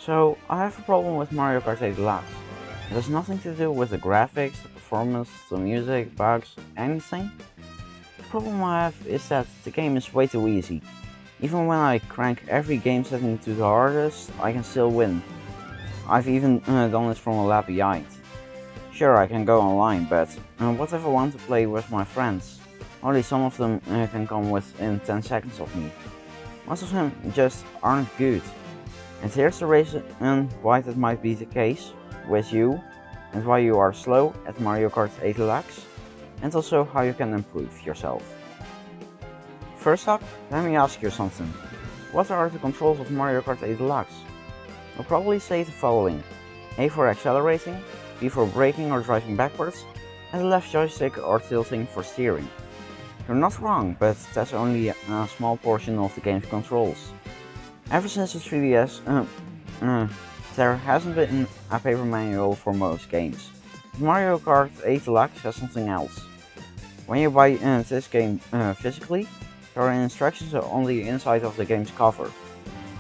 So, I have a problem with Mario Kart 8 Deluxe. It has nothing to do with the graphics, the performance, the music, bugs, anything. The problem I have is that the game is way too easy. Even when I crank every game setting to the hardest, I can still win. I've even done this from a lab behind. Sure, I can go online, but what if I want to play with my friends? Only some of them can come within 10 seconds of me. Most of them just aren't good. And here's the reason why that might be the case with you, and why you are slow at Mario Kart 8 Deluxe, and also how you can improve yourself. First up, let me ask you something. What are the controls of Mario Kart 8 Deluxe? You'll probably say the following: A for accelerating, B for braking or driving backwards, and the left joystick or tilting for steering. You're not wrong, but that's only a small portion of the game's controls. Ever since the 3DS, there hasn't been a paper manual for most games. Mario Kart 8 Deluxe has something else. When you buy this game physically, there are instructions on the inside of the game's cover.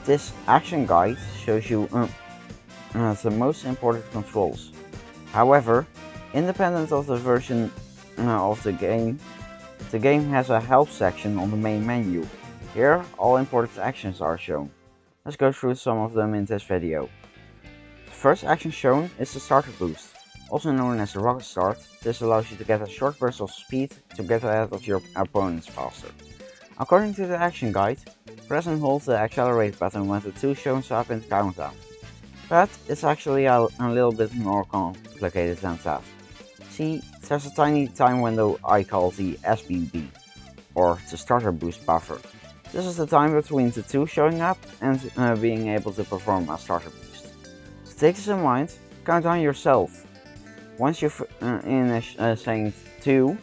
This action guide shows you the most important controls. However, independent of the version of the game has a help section on the main menu. Here, all important actions are shown. Let's go through some of them in this video. The first action shown is the starter boost, also known as the rocket start. This allows you to get a short burst of speed to get ahead of your opponents faster. According to the action guide, press and hold the accelerate button when the 2 shows up in the countdown. But it's actually a little bit more complicated than that. See, there's a tiny time window I call the SBB, or the starter boost buffer. This is the time between the 2 showing up and being able to perform a starter boost. To take this in mind, count down yourself. Once you're saying 2,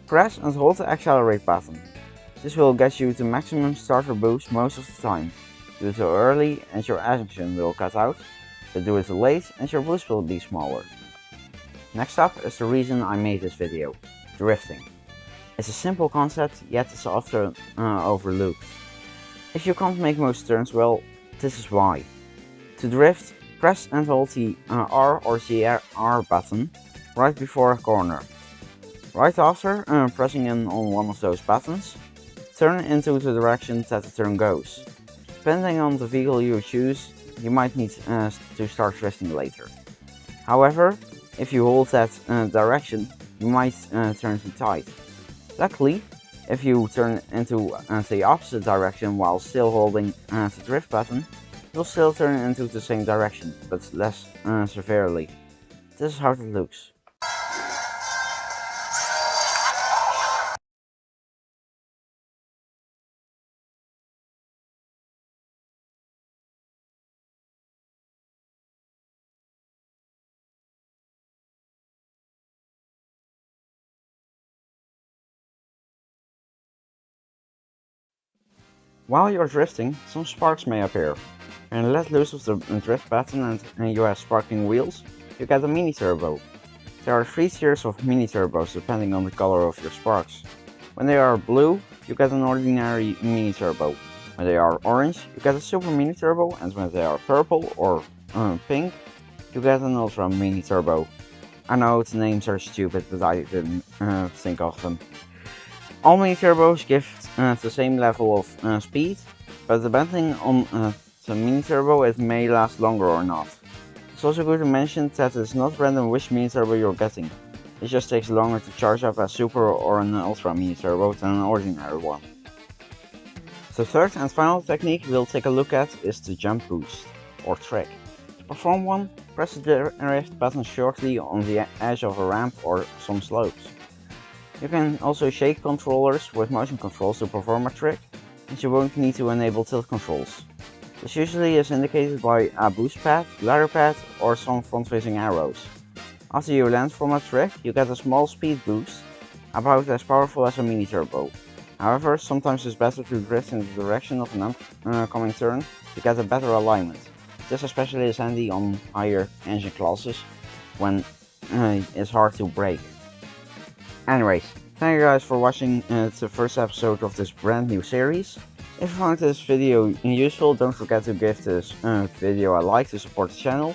press and hold the accelerate button. This will get you to maximum starter boost most of the time. Do it too early and your action will cut out, but do it too late and your boost will be smaller. Next up is the reason I made this video: drifting. It's a simple concept, yet it's often overlooked. If you can't make most turns well, this is why. To drift, press and hold the R or ZR button right before a corner. Right after pressing in on one of those buttons, turn into the direction that the turn goes. Depending on the vehicle you choose, you might need to start drifting later. However, if you hold that direction, you might turn too tight. Luckily, if you turn into the opposite direction while still holding the drift button, you'll still turn into the same direction, but less severely. This is how it looks. While you're drifting, some sparks may appear. When let loose of the drift button and you have sparking wheels, you get a mini turbo. There are 3 tiers of mini turbos depending on the color of your sparks. When they are blue, you get an ordinary mini turbo. When they are orange, you get a super mini turbo, and when they are purple or pink, you get an ultra mini turbo. I know the names are stupid, but I didn't think of them. All mini turbos give the same level of speed, but depending on the mini turbo, it may last longer or not. It's also good to mention that it's not random which mini turbo you're getting. It just takes longer to charge up a super or an ultra mini turbo than an ordinary one. The third and final technique we'll take a look at is the jump boost, or trick. To perform one, press the drift button shortly on the edge of a ramp or some slopes. You can also shake controllers with motion controls to perform a trick, and you won't need to enable tilt controls. This usually is indicated by a boost pad, ladder pad, or some front-facing arrows. After you land from a trick, you get a small speed boost, about as powerful as a mini turbo. However, sometimes it's better to drift in the direction of an oncoming turn to get a better alignment. This especially is handy on higher engine classes, when it's hard to brake. Anyways, thank you guys for watching the first episode of this brand new series. If you found this video useful, don't forget to give this video a like to support the channel.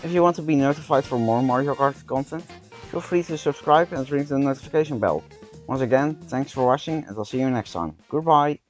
If you want to be notified for more Mario Kart content, feel free to subscribe and ring the notification bell. Once again, thanks for watching and I'll see you next time. Goodbye!